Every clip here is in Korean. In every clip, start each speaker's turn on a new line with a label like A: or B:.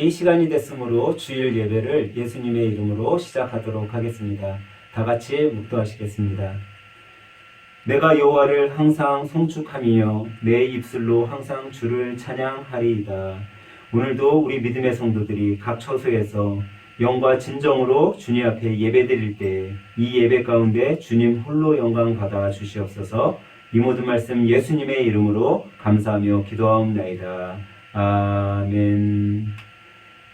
A: 이 시간이 됐으므로 주일 예배를 예수님의 이름으로 시작하도록 하겠습니다. 다 같이 묵도하시겠습니다. 내가 여호와를 항상 송축하며 내 입술로 항상 주를 찬양하리이다. 오늘도 우리 믿음의 성도들이 각 처소에서 영과 진정으로 주님 앞에 예배드릴 때 이 예배 가운데 주님 홀로 영광 받아 주시옵소서. 이 모든 말씀 예수님의 이름으로 감사하며 기도하옵나이다. 아멘.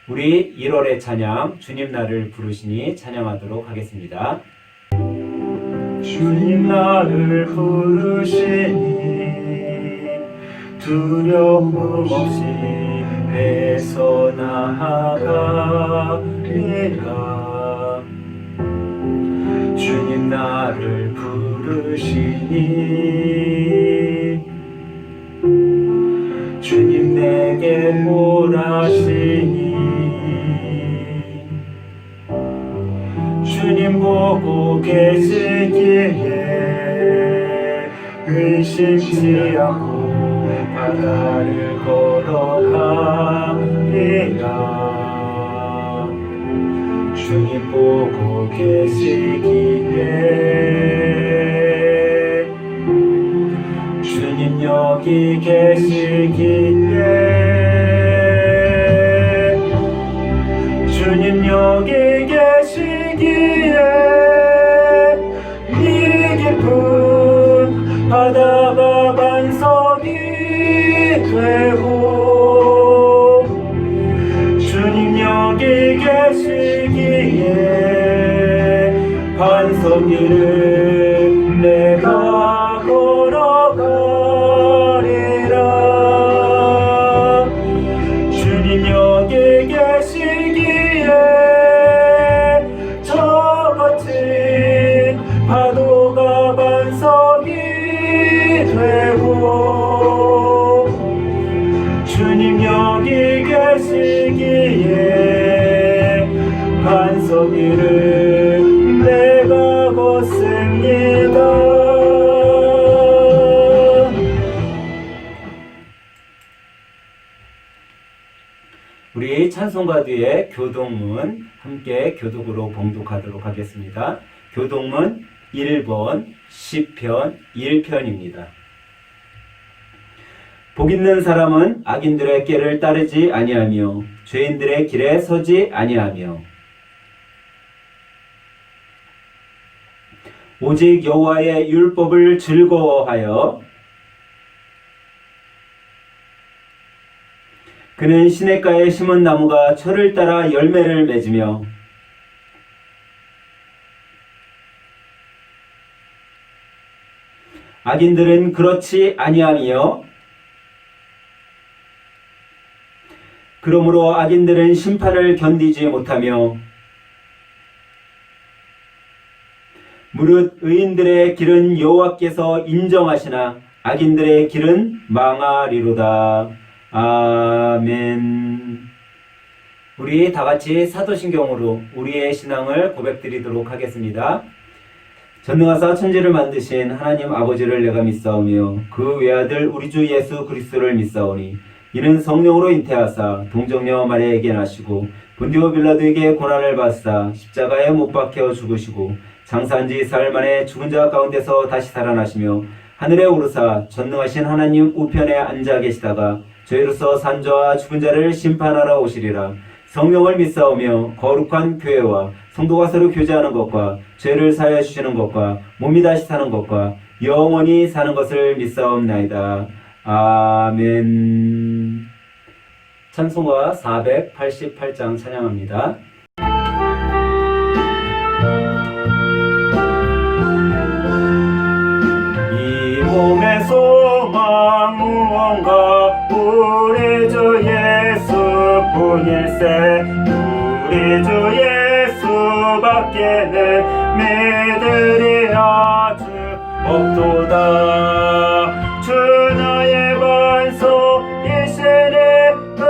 A: 우리 1월의 찬양 주님 나를 부르시니 찬양하도록 하겠습니다. 주님 나를 부르시니 두려움 없이 배서 나아가리라. 주님 나를 부르시니 주님 내게 몰아시니 주님 보고 계시기에 의심치 않고 바다를 걸어가리라. 주님 보고 계시기에 주님 여기 계시기에 주님 여기 계시기에 이 깊은 바다가 반석이 되고 주님 여기 계시기에 반석 위를 내가 걸어가리라. 주님 여기 계시기에 저 거친 파도가 반석이 되고 주님 여기 계시기에 반석 위를 내가 걷습니다. 우리 찬송가 뒤에 교동문 함께 교독으로 봉독하도록 하겠습니다. 교동문 1번 시편 1편입니다. 복 있는 사람은 악인들의 꾀를 따르지 아니하며 죄인들의 길에 서지 아니하며 오직 여호와의 율법을 즐거워하여 그는 시냇가에 심은 나무가 철을 따라 열매를 맺으며 악인들은 그렇지 아니하며 그러므로 악인들은 심판을 견디지 못하며 무릇 의인들의 길은 여호와께서 인정하시나 악인들의 길은 망하리로다. 아멘. 우리 다같이 사도신경으로 우리의 신앙을 고백드리도록 하겠습니다. 전능하사 천지를 만드신 하나님 아버지를 내가 믿사오며 그 외아들 우리 주 예수 그리스도를 믿사오니 이는 성령으로 잉태하사 동정녀 마리아에게 나시고 본디오 빌라도에게 고난을 받사 십자가에 못 박혀 죽으시고 장사한 지 사흘 만에 죽은 자 가운데서 다시 살아나시며 하늘에 오르사 전능하신 하나님 우편에 앉아 계시다가 저희로서 산 자와 죽은 자를 심판하러 오시리라. 성령을 믿사오며 거룩한 교회와 성도가 서로 교제하는 것과 죄를 사하여 주시는 것과 몸이 다시 사는 것과 영원히 사는 것을 믿사옵나이다. 아멘. 찬송가 488장 찬양합니다. 이 몸의 소망 무언가 우리 주 예수뿐일세. 우리 주 예수밖에는 믿으리 아주 없도다. 주 나의 반석이시니 그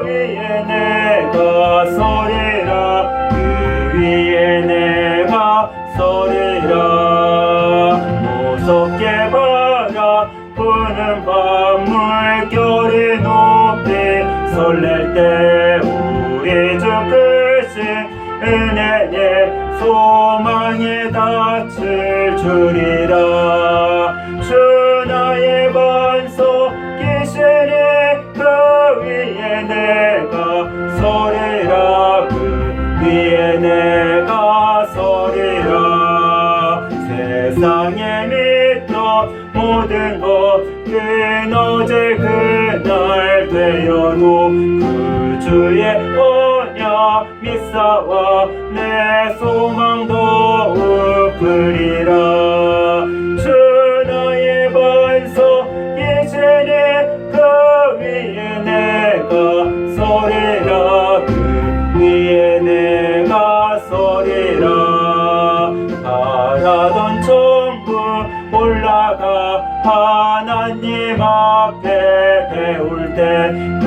A: 위에 내가 서리라. 그 위에 내가 서리라. 무섭게 바라보는 밤 물결이 높이 설렐 때 소망에 닻을 주리라. 주 나의 반석 기시니 그 위에 내가 서리라. 그 위에 내가 서리라. 세상에 믿던 모든 것 끊어질 그날 되어도 그 주의 언약 믿사와 내 소망도 읊으리라. 주 나의 반석 이제니 그 위에 내가 서리라. 그 위에 내가 서리라. 바라던 천국 올라가 하나님 앞에 배울 때 그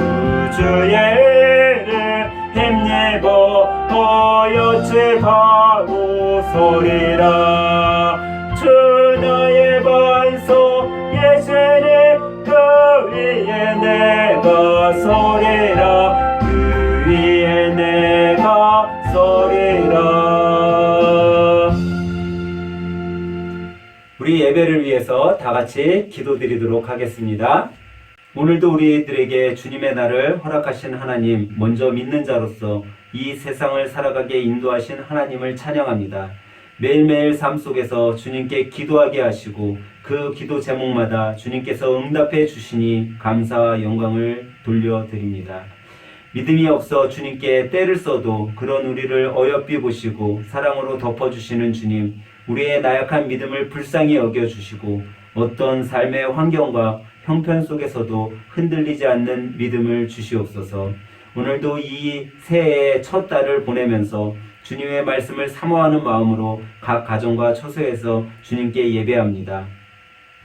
A: 주의 일을 힘입어 하여츠 가고 서리라. 주 나의 반석 예수님 그 위에 내가 서리라. 그 위에 내가 서리라. 우리 예배를 위해서 다 같이 기도드리도록 하겠습니다. 오늘도 우리들에게 주님의 날을 허락하신 하나님, 먼저 믿는 자로서 이 세상을 살아가게 인도하신 하나님을 찬양합니다. 매일매일 삶 속에서 주님께 기도하게 하시고 그 기도 제목마다 주님께서 응답해 주시니 감사와 영광을 돌려드립니다. 믿음이 없어 주님께 때를 써도 그런 우리를 어여삐 보시고 사랑으로 덮어주시는 주님, 우리의 나약한 믿음을 불쌍히 여겨주시고 어떤 삶의 환경과 형편 속에서도 흔들리지 않는 믿음을 주시옵소서. 오늘도 이 새해의 첫 달을 보내면서 주님의 말씀을 사모하는 마음으로 각 가정과 처소에서 주님께 예배합니다.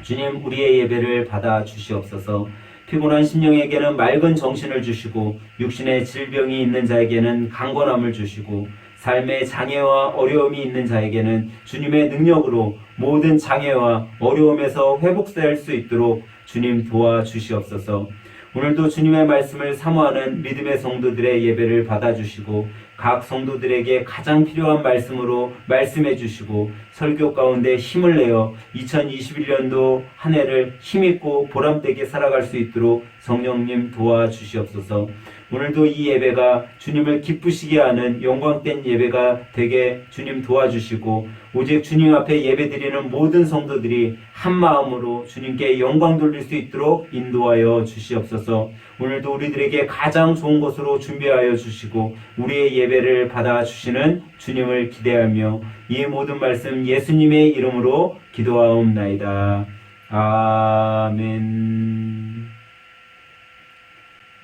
A: 주님, 우리의 예배를 받아 주시옵소서. 피곤한 심령에게는 맑은 정신을 주시고 육신의 질병이 있는 자에게는 강건함을 주시고 삶의 장애와 어려움이 있는 자에게는 주님의 능력으로 모든 장애와 어려움에서 회복될 수 있도록 주님 도와주시옵소서. 오늘도 주님의 말씀을 사모하는 믿음의 성도들의 예배를 받아주시고 각 성도들에게 가장 필요한 말씀으로 말씀해 주시고 설교 가운데 힘을 내어 2021년도 한 해를 힘있고 보람되게 살아갈 수 있도록 성령님 도와주시옵소서. 오늘도 이 예배가 주님을 기쁘시게 하는 영광된 예배가 되게 주님 도와주시고 오직 주님 앞에 예배드리는 모든 성도들이 한 마음으로 주님께 영광 돌릴 수 있도록 인도하여 주시옵소서. 오늘도 우리들에게 가장 좋은 것으로 준비하여 주시고 우리의 예배를 받아주시는 주님을 기대하며 이 모든 말씀 예수님의 이름으로 기도하옵나이다. 아멘.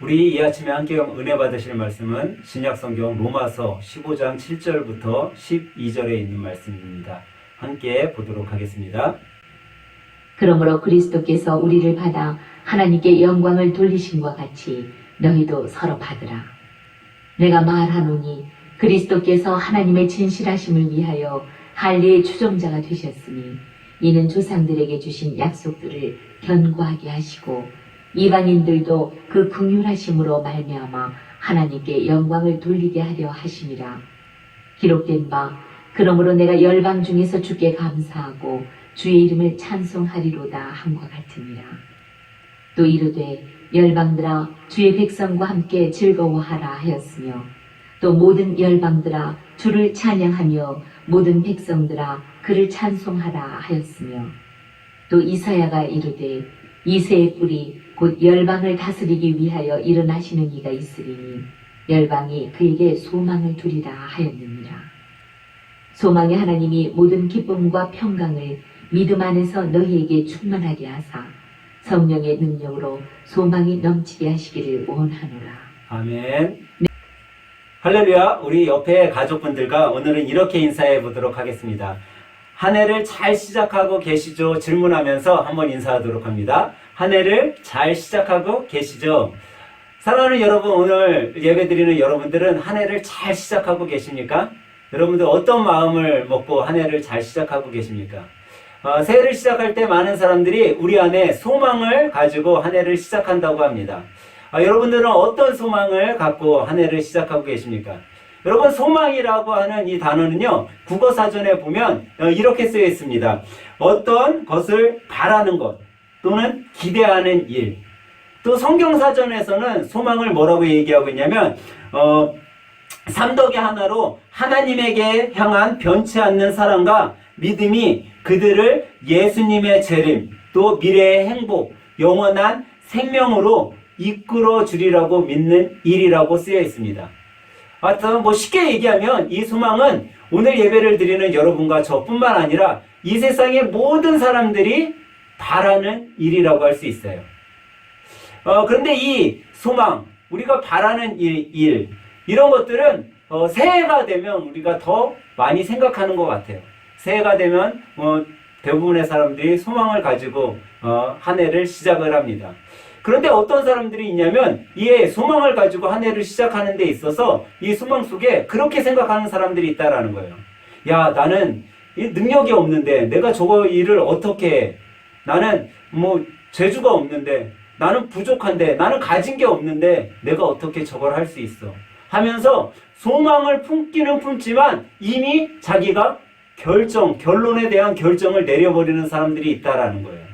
A: 우리 이 아침에 함께 은혜 받으실 말씀은 신약성경 로마서 15장 7절부터 12절에 있는 말씀입니다. 함께 보도록 하겠습니다.
B: 그러므로 그리스도께서 우리를 받아 하나님께 영광을 돌리심과 같이 너희도 서로 받으라. 내가 말하노니 그리스도께서 하나님의 진실하심을 위하여 할례의 추종자가 되셨으니 이는 조상들에게 주신 약속들을 견고하게 하시고 이방인들도 그 긍휼하심으로 말미암아 하나님께 영광을 돌리게 하려 하심이라. 기록된 바 그러므로 내가 열방 중에서 주께 감사하고 주의 이름을 찬송하리로다 함과 같으니라. 또 이르되 열방들아 주의 백성과 함께 즐거워하라 하였으며 또 모든 열방들아 주를 찬양하며 모든 백성들아 그를 찬송하라 하였으며 또 이사야가 이르되 이새의 뿔이 곧 열방을 다스리기 위하여 일어나시는 이가 있으리니 열방이 그에게 소망을 두리라 하였느니라. 소망의 하나님이 모든 기쁨과 평강을 믿음 안에서 너희에게 충만하게 하사 성령의 능력으로 소망이 넘치게 하시기를 원하노라.
A: 아멘. 할렐루야. 우리 옆에 가족분들과 오늘은 이렇게 인사해 보도록 하겠습니다. 한 해를 잘 시작하고 계시죠? 질문하면서 한번 인사하도록 합니다. 한 해를 잘 시작하고 계시죠? 사랑하는 여러분, 오늘 예배드리는 여러분들은 한 해를 잘 시작하고 계십니까? 여러분들 어떤 마음을 먹고 한 해를 잘 시작하고 계십니까? 새해를 시작할 때 많은 사람들이 우리 안에 소망을 가지고 한 해를 시작한다고 합니다. 여러분들은 어떤 소망을 갖고 한 해를 시작하고 계십니까? 여러분, 소망이라고 하는 이 단어는요, 국어사전에 보면 이렇게 쓰여 있습니다. 어떤 것을 바라는 것 또는 기대하는 일. 또 성경사전에서는 소망을 뭐라고 얘기하고 있냐면 삼덕의 하나로 하나님에게 향한 변치 않는 사랑과 믿음이 그들을 예수님의 재림, 또 미래의 행복, 영원한 생명으로 이끌어 주리라고 믿는 일이라고 쓰여 있습니다. 하여튼 뭐 쉽게 얘기하면 이 소망은 오늘 예배를 드리는 여러분과 저뿐만 아니라 이 세상의 모든 사람들이 바라는 일이라고 할 수 있어요. 그런데 이 소망, 우리가 바라는 일 이런 것들은 새해가 되면 우리가 더 많이 생각하는 것 같아요. 새해가 되면 대부분의 사람들이 소망을 가지고 한 해를 시작을 합니다. 그런데 어떤 사람들이 있냐면 이 소망을 가지고 한 해를 시작하는 데 있어서 이 소망 속에 그렇게 생각하는 사람들이 있다라는 거예요. 야, 나는 이 능력이 없는데 내가 저거 일을 어떻게 해? 나는 뭐 재주가 없는데, 나는 부족한데, 나는 가진 게 없는데 내가 어떻게 저걸 할 수 있어? 하면서 소망을 품기는 품지만 이미 자기가 결론에 대한 결정을 내려버리는 사람들이 있다라는 거예요.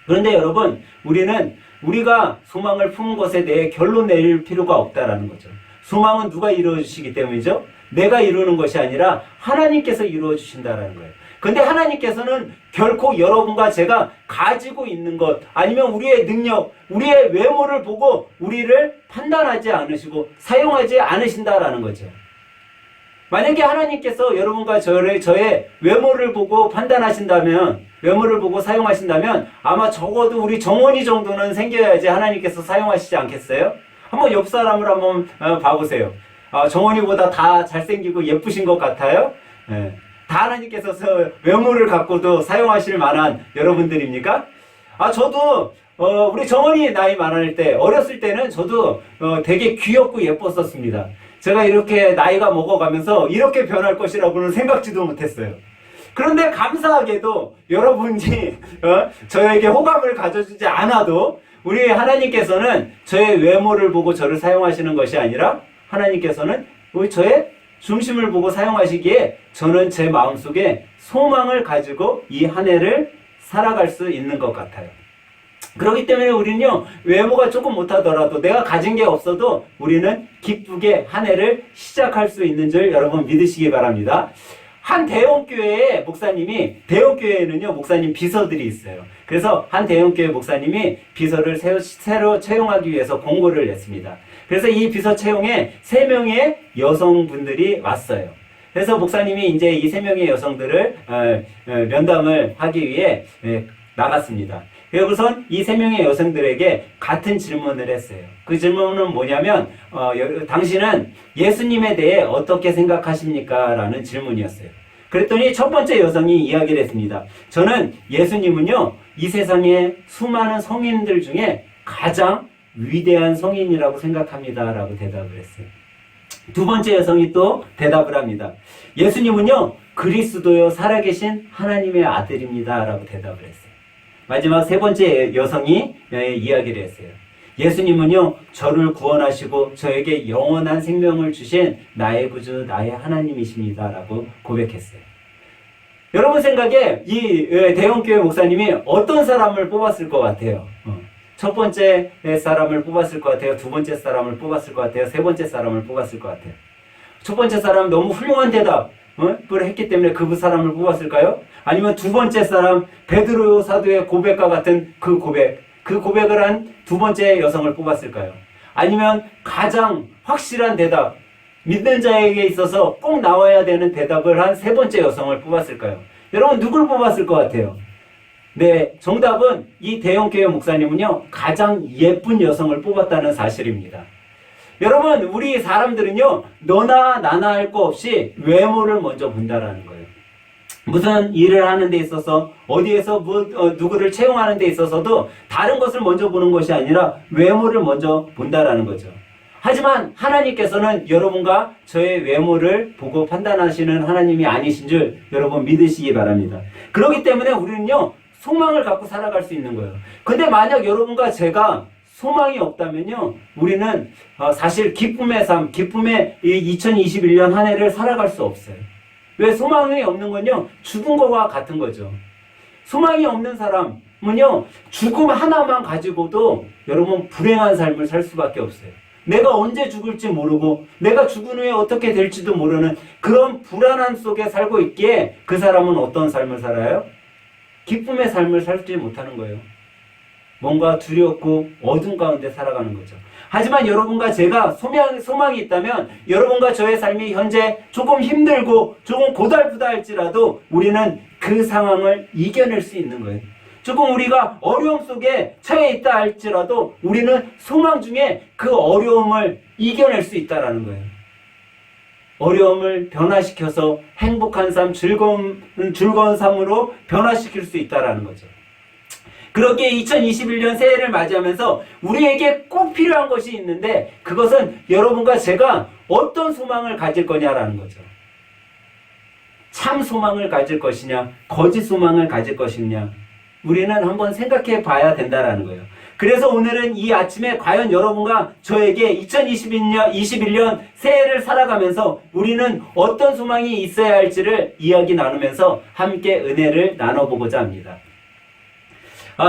A: 그런데 여러분, 우리가 소망을 품은 것에 대해 결론 내릴 필요가 없다라는 거죠. 소망은 누가 이루어주시기 때문이죠? 내가 이루는 것이 아니라 하나님께서 이루어주신다라는 거예요. 근데 하나님께서는 결코 여러분과 제가 가지고 있는 것, 아니면 우리의 능력, 우리의 외모를 보고 우리를 판단하지 않으시고 사용하지 않으신다라는 거죠. 만약에 하나님께서 여러분과 저의 외모를 보고 판단하신다면, 외모를 보고 사용하신다면 아마 적어도 우리 정원이 정도는 생겨야지 하나님께서 사용하시지 않겠어요? 한번 옆 사람을 한번 봐보세요. 정원이보다 다 잘생기고 예쁘신 것 같아요? 네. 다 하나님께서 외모를 갖고도 사용하실 만한 여러분들입니까? 저도 우리 정원이 나이 많을 때, 어렸을 때는 저도 되게 귀엽고 예뻤었습니다. 제가 이렇게 나이가 먹어가면서 이렇게 변할 것이라고는 생각지도 못했어요. 그런데 감사하게도 여러분이 저에게 호감을 가져주지 않아도 우리 하나님께서는 저의 외모를 보고 저를 사용하시는 것이 아니라 하나님께서는 저의 중심을 보고 사용하시기에 저는 제 마음속에 소망을 가지고 이 한 해를 살아갈 수 있는 것 같아요. 그렇기 때문에 우리는요, 외모가 조금 못하더라도 내가 가진 게 없어도 우리는 기쁘게 한 해를 시작할 수 있는 줄 여러분 믿으시기 바랍니다. 한 대형교회의 목사님이, 대형교회에는요 목사님 비서들이 있어요. 그래서 한 대형교회 목사님이 비서를 새로 채용하기 위해서 공고를 냈습니다. 그래서 이 비서 채용에 3명의 여성분들이 왔어요. 그래서 목사님이 이제 이 3명의 여성들을 면담을 하기 위해 나갔습니다. 그래서선 이 3명의 여성들에게 같은 질문을 했어요. 그 질문은 뭐냐면 당신은 예수님에 대해 어떻게 생각하십니까? 라는 질문이었어요. 그랬더니 첫 번째 여성이 이야기를 했습니다. 저는 예수님은요, 이 세상의 수많은 성인들 중에 가장 위대한 성인이라고 생각합니다. 라고 대답을 했어요. 두 번째 여성이 또 대답을 합니다. 예수님은요, 그리스도요, 살아계신 하나님의 아들입니다. 라고 대답을 했어요. 마지막 세 번째 여성이 이야기를 했어요. 예수님은요, 저를 구원하시고 저에게 영원한 생명을 주신 나의 구주, 나의 하나님이십니다. 라고 고백했어요. 여러분 생각에 이 대형교회 목사님이 어떤 사람을 뽑았을 것 같아요? 첫 번째 사람을 뽑았을 것 같아요? 두 번째 사람을 뽑았을 것 같아요? 세 번째 사람을 뽑았을 것 같아요? 첫 번째 사람은 너무 훌륭한 대답을 했기 때문에 그 사람을 뽑았을까요? 아니면 두 번째 사람, 베드로 사도의 고백과 같은 그 고백을 한 두 번째 여성을 뽑았을까요? 아니면 가장 확실한 대답, 믿는 자에게 있어서 꼭 나와야 되는 대답을 한 세 번째 여성을 뽑았을까요? 여러분 누굴 뽑았을 것 같아요? 네, 정답은 이 대형교회 목사님은요, 가장 예쁜 여성을 뽑았다는 사실입니다. 여러분, 우리 사람들은요, 너나 나나 할 거 없이 외모를 먼저 본다라는 거예요. 무슨 일을 하는 데 있어서, 어디에서 누구를 채용하는 데 있어서도 다른 것을 먼저 보는 것이 아니라 외모를 먼저 본다라는 거죠. 하지만 하나님께서는 여러분과 저의 외모를 보고 판단하시는 하나님이 아니신 줄 여러분 믿으시기 바랍니다. 그렇기 때문에 우리는요, 소망을 갖고 살아갈 수 있는 거예요. 근데 만약 여러분과 제가 소망이 없다면요, 우리는 사실 기쁨의 삶, 기쁨의 이 2021년 한 해를 살아갈 수 없어요. 왜? 소망이 없는 건요, 죽은 거와 같은 거죠. 소망이 없는 사람은요, 죽음 하나만 가지고도 여러분 불행한 삶을 살 수밖에 없어요. 내가 언제 죽을지 모르고 내가 죽은 후에 어떻게 될지도 모르는 그런 불안함 속에 살고 있기에 그 사람은 어떤 삶을 살아요? 기쁨의 삶을 살지 못하는 거예요. 뭔가 두렵고 어둠 가운데 살아가는 거죠. 하지만 여러분과 제가 소망이 있다면 여러분과 저의 삶이 현재 조금 힘들고 조금 고달프다 할지라도 우리는 그 상황을 이겨낼 수 있는 거예요. 조금 우리가 어려움 속에 처해 있다 할지라도 우리는 소망 중에 그 어려움을 이겨낼 수 있다는 거예요. 어려움을 변화시켜서 행복한 삶, 즐거운 삶으로 변화시킬 수 있다는 거죠. 그렇게 2021년 새해를 맞이하면서 우리에게 꼭 필요한 것이 있는데 그것은 여러분과 제가 어떤 소망을 가질 거냐라는 거죠. 참 소망을 가질 것이냐, 거짓 소망을 가질 것이냐, 우리는 한번 생각해 봐야 된다라는 거예요. 그래서 오늘은 이 아침에 과연 여러분과 저에게 2021년 새해를 살아가면서 우리는 어떤 소망이 있어야 할지를 이야기 나누면서 함께 은혜를 나눠보고자 합니다.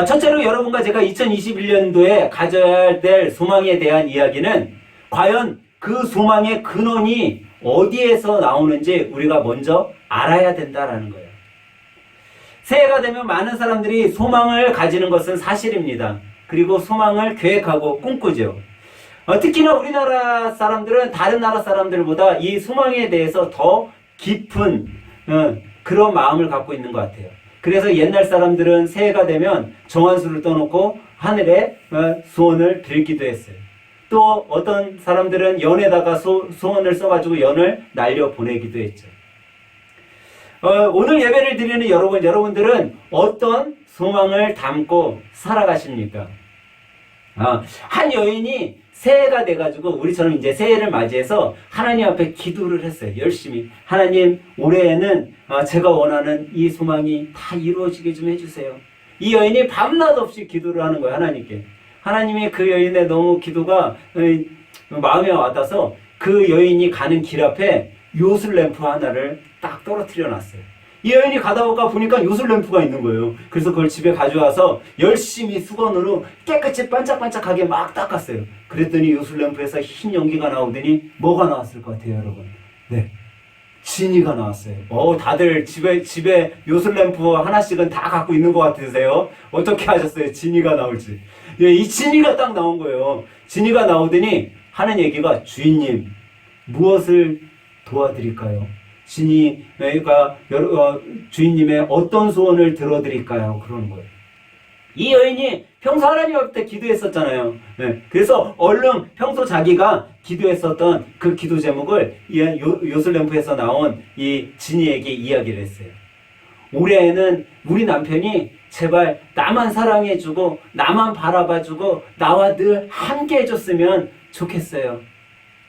A: 첫째로 여러분과 제가 2021년도에 가져야 될 소망에 대한 이야기는 과연 그 소망의 근원이 어디에서 나오는지 우리가 먼저 알아야 된다라는 거예요. 새해가 되면 많은 사람들이 소망을 가지는 것은 사실입니다. 그리고 소망을 계획하고 꿈꾸죠. 특히나 우리나라 사람들은 다른 나라 사람들보다 이 소망에 대해서 더 깊은 그런 마음을 갖고 있는 것 같아요. 그래서 옛날 사람들은 새해가 되면 정한수를 떠놓고 하늘에 소원을 빌기도 했어요. 또 어떤 사람들은 연에다가 소원을 써가지고 연을 날려 보내기도 했죠. 오늘 예배를 드리는 여러분들은 어떤 소망을 담고 살아가십니까? 한 여인이 새해가 돼가지고 우리처럼 이제 새해를 맞이해서 하나님 앞에 기도를 했어요. 열심히. 하나님, 올해에는 제가 원하는 이 소망이 다 이루어지게 좀 해주세요. 이 여인이 밤낮 없이 기도를 하는 거예요. 하나님께. 하나님이 그 여인의 너무 기도가 마음에 와닿아서 그 여인이 가는 길 앞에 요술 램프 하나를 딱 떨어뜨려 놨어요. 이 여인이 가다가 보니까 요술 램프가 있는 거예요. 그래서 그걸 집에 가져와서 열심히 수건으로 깨끗이 반짝반짝하게 막 닦았어요. 그랬더니 요술 램프에서 흰 연기가 나오더니 뭐가 나왔을 것 같아요, 여러분? 네, 지니가 나왔어요. 다들 집에 요술 램프 하나씩은 다 갖고 있는 것 같으세요? 어떻게 하셨어요? 지니가 나올지. 예, 이 지니가 딱 나온 거예요. 지니가 나오더니 하는 얘기가, 주인님, 무엇을 도와드릴까요? 지니가 주인님의 어떤 소원을 들어드릴까요? 그러는 거예요. 이 여인이 평소 하나님 앞에 기도했었잖아요. 네. 그래서 얼른 평소 자기가 기도했었던 그 기도 제목을 요술램프에서 나온 이 지니에게 이야기를 했어요. 올해에는 우리 남편이 제발 나만 사랑해주고 나만 바라봐주고 나와 늘 함께 해줬으면 좋겠어요.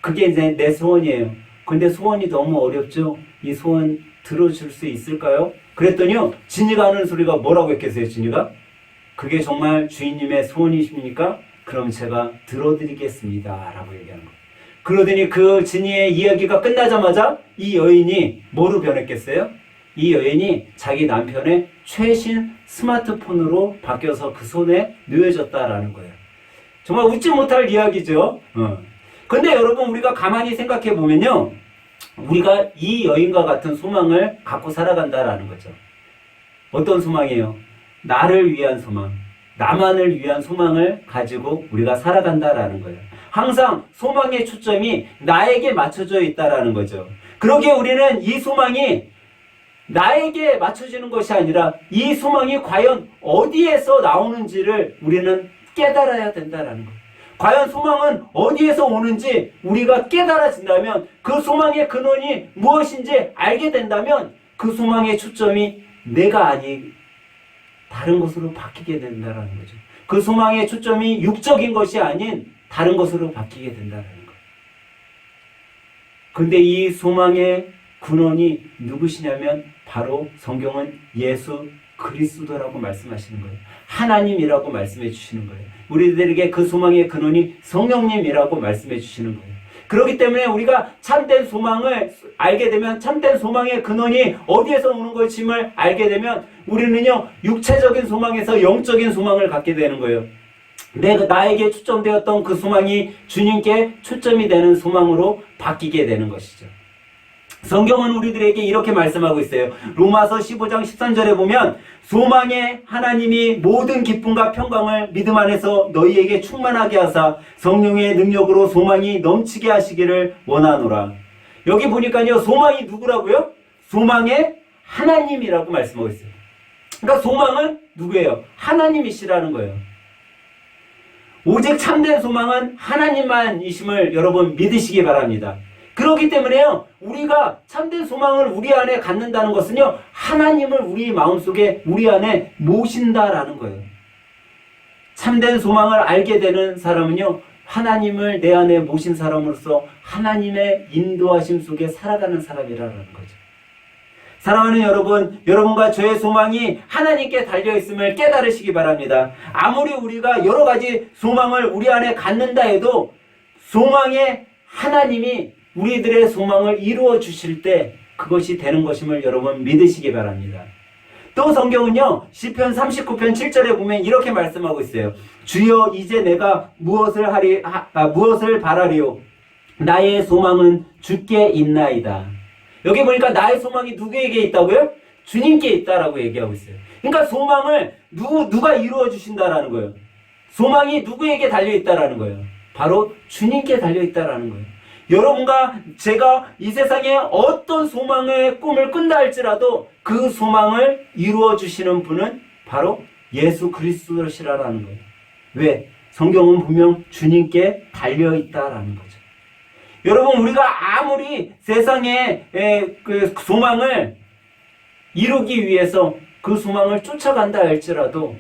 A: 그게 이제 내 소원이에요. 근데 소원이 너무 어렵죠? 이 소원 들어줄 수 있을까요? 그랬더니요, 지니가 하는 소리가 뭐라고 했겠어요, 지니가? 그게 정말 주인님의 소원이십니까? 그럼 제가 들어드리겠습니다. 라고 얘기하는 거예요. 그러더니 그 지니의 이야기가 끝나자마자 이 여인이 뭐로 변했겠어요? 이 여인이 자기 남편의 최신 스마트폰으로 바뀌어서 그 손에 놓여졌다라는 거예요. 정말 웃지 못할 이야기죠. 근데 여러분, 우리가 가만히 생각해 보면요, 우리가 이 여인과 같은 소망을 갖고 살아간다라는 거죠. 어떤 소망이에요? 나를 위한 소망, 나만을 위한 소망을 가지고 우리가 살아간다라는 거예요. 항상 소망의 초점이 나에게 맞춰져 있다라는 거죠. 그러기에 우리는 이 소망이 나에게 맞춰지는 것이 아니라 이 소망이 과연 어디에서 나오는지를 우리는 깨달아야 된다라는 거예요. 과연 소망은 어디에서 오는지 우리가 깨달아진다면, 그 소망의 근원이 무엇인지 알게 된다면 그 소망의 초점이 내가 아닌 다른 것으로 바뀌게 된다는 거죠. 그 소망의 초점이 육적인 것이 아닌 다른 것으로 바뀌게 된다는 거예요. 근데 이 소망의 근원이 누구시냐면 바로 성경은 예수 그리스도라고 말씀하시는 거예요. 하나님이라고 말씀해 주시는 거예요. 우리들에게 그 소망의 근원이 성령님이라고 말씀해 주시는 거예요. 그렇기 때문에 우리가 참된 소망을 알게 되면, 참된 소망의 근원이 어디에서 오는 것임을 알게 되면 우리는요, 육체적인 소망에서 영적인 소망을 갖게 되는 거예요. 나에게 초점되었던 그 소망이 주님께 초점이 되는 소망으로 바뀌게 되는 것이죠. 성경은 우리들에게 이렇게 말씀하고 있어요. 로마서 15장 13절에 보면 소망의 하나님이 모든 기쁨과 평강을 믿음 안에서 너희에게 충만하게 하사 성령의 능력으로 소망이 넘치게 하시기를 원하노라. 여기 보니까요, 소망이 누구라고요? 소망의 하나님이라고 말씀하고 있어요. 그러니까 소망은 누구예요? 하나님이시라는 거예요. 오직 참된 소망은 하나님만이심을 여러분 믿으시기 바랍니다. 그렇기 때문에요, 우리가 참된 소망을 우리 안에 갖는다는 것은요, 하나님을 우리 마음속에, 우리 안에 모신다라는 거예요. 참된 소망을 알게 되는 사람은요, 하나님을 내 안에 모신 사람으로서 하나님의 인도하심 속에 살아가는 사람이라는 거죠. 사랑하는 여러분, 여러분과 저의 소망이 하나님께 달려있음을 깨달으시기 바랍니다. 아무리 우리가 여러 가지 소망을 우리 안에 갖는다 해도 소망의 하나님이 우리들의 소망을 이루어 주실 때 그것이 되는 것임을 여러분 믿으시기 바랍니다. 또 성경은요, 시편 39편 7절에 보면 이렇게 말씀하고 있어요. 주여, 이제 내가 무엇을 바라리요? 나의 소망은 주께 있나이다. 여기 보니까 나의 소망이 누구에게 있다고요? 주님께 있다라고 얘기하고 있어요. 그러니까 소망을 누가 이루어 주신다라는 거예요. 소망이 누구에게 달려 있다라는 거예요. 바로 주님께 달려 있다라는 거예요. 여러분과 제가 이 세상에 어떤 소망의 꿈을 꾼다 할지라도 그 소망을 이루어 주시는 분은 바로 예수 그리스도시라는 거예요. 왜? 성경은 분명 주님께 달려 있다라는 거죠. 여러분, 우리가 아무리 세상에 그 소망을 이루기 위해서 그 소망을 쫓아간다 할지라도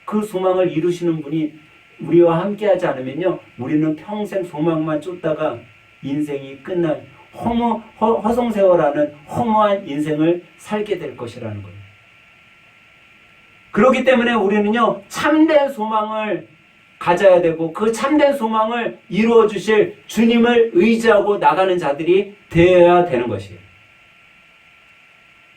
A: 그 소망을 이루시는 분이 우리와 함께하지 않으면요, 우리는 평생 소망만 쫓다가 인생이 끝날 허송세월하는 허무한 인생을 살게 될 것이라는 거예요. 그렇기 때문에 우리는요, 참된 소망을 가져야 되고 그 참된 소망을 이루어 주실 주님을 의지하고 나가는 자들이 되어야 되는 것이에요.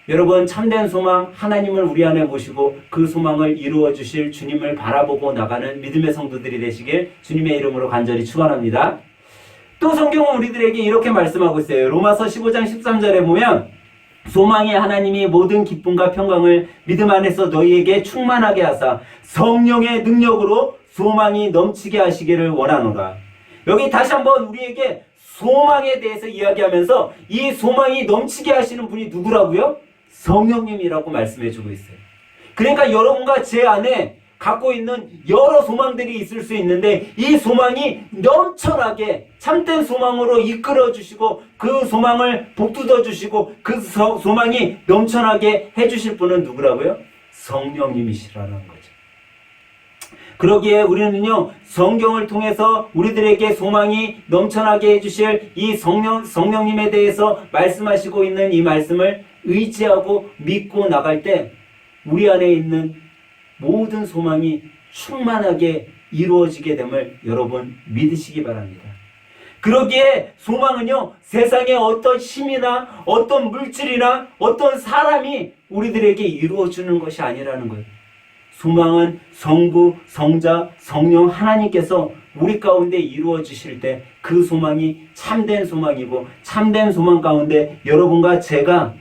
A: 여러분, 참된 소망, 하나님을 우리 안에 모시고 그 소망을 이루어 주실 주님을 바라보고 나가는 믿음의 성도들이 되시길 주님의 이름으로 간절히 축원합니다. 또 성경은 우리들에게 이렇게 말씀하고 있어요. 로마서 15장 13절에 보면 소망의 하나님이 모든 기쁨과 평강을 믿음 안에서 너희에게 충만하게 하사 성령의 능력으로 소망이 넘치게 하시기를 원하노라. 여기 다시 한번 우리에게 소망에 대해서 이야기하면서 이 소망이 넘치게 하시는 분이 누구라고요? 성령님이라고 말씀해 주고 있어요. 그러니까 여러분과 제 안에 갖고 있는 여러 소망들이 있을 수 있는데 이 소망이 넘쳐나게 참된 소망으로 이끌어 주시고 그 소망을 복돋워 주시고 그 소망이 넘쳐나게 해주실 분은 누구라고요? 성령님이시라는 거죠. 그러기에 우리는요, 성경을 통해서 우리들에게 소망이 넘쳐나게 해주실 이 성령님에 대해서 말씀하시고 있는 이 말씀을 의지하고 믿고 나갈 때 우리 안에 있는 모든 소망이 충만하게 이루어지게 됨을 여러분 믿으시기 바랍니다. 그러기에 소망은요, 세상의 어떤 힘이나 어떤 물질이나 어떤 사람이 우리들에게 이루어주는 것이 아니라는 거예요. 소망은 성부, 성자, 성령 하나님께서 우리 가운데 이루어 주실 때 그 소망이 참된 소망이고 참된 소망 가운데 여러분과 제가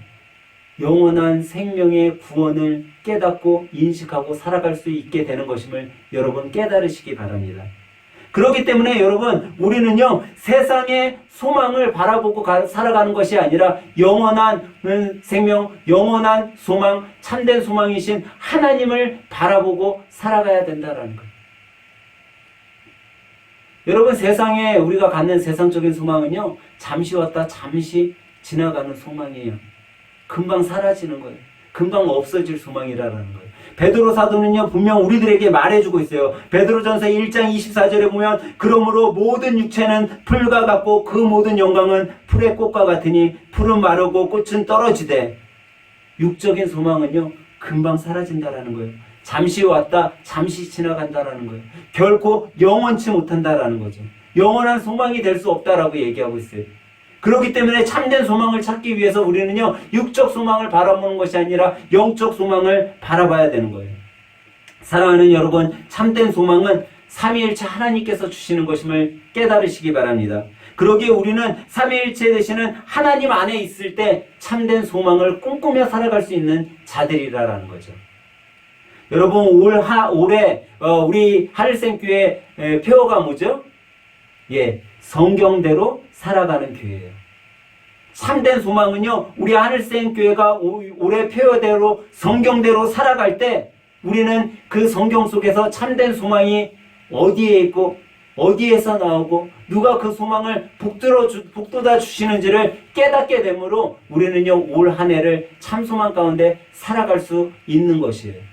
A: 영원한 생명의 구원을 깨닫고 인식하고 살아갈 수 있게 되는 것임을 여러분 깨달으시기 바랍니다. 그렇기 때문에 여러분, 우리는요, 세상의 소망을 바라보고 살아가는 것이 아니라 영원한 생명, 영원한 소망, 참된 소망이신 하나님을 바라보고 살아가야 된다는 거예요. 여러분, 세상에 우리가 갖는 세상적인 소망은요, 잠시 왔다 잠시 지나가는 소망이에요. 금방 사라지는 거예요. 금방 없어질 소망이라는 거예요. 베드로 사도는요, 분명 우리들에게 말해주고 있어요. 베드로전서 1장 24절에 보면 그러므로 모든 육체는 풀과 같고 그 모든 영광은 풀의 꽃과 같으니 풀은 마르고 꽃은 떨어지되 육적인 소망은요, 금방 사라진다라는 거예요. 잠시 왔다 잠시 지나간다라는 거예요. 결코 영원치 못한다라는 거죠. 영원한 소망이 될 수 없다라고 얘기하고 있어요. 그렇기 때문에 참된 소망을 찾기 위해서 우리는요, 육적 소망을 바라보는 것이 아니라 영적 소망을 바라봐야 되는 거예요. 사랑하는 여러분, 참된 소망은 삼위일체 하나님께서 주시는 것임을 깨달으시기 바랍니다. 그러기에 우리는 삼위일체 되시는 하나님 안에 있을 때 참된 소망을 꿈꾸며 살아갈 수 있는 자들이라는 거죠. 여러분, 올해 우리 하늘샘교회 표어가 뭐죠? 예, 성경대로 살아가는 교회예요. 참된 소망은요, 우리 하늘샘교회가 올해 표어대로 성경대로 살아갈 때 우리는 그 성경 속에서 참된 소망이 어디에 있고 어디에서 나오고 누가 그 소망을 북돋아 주시는지를 깨닫게 되므로 우리는요, 올 한 해를 참 소망 가운데 살아갈 수 있는 것이에요.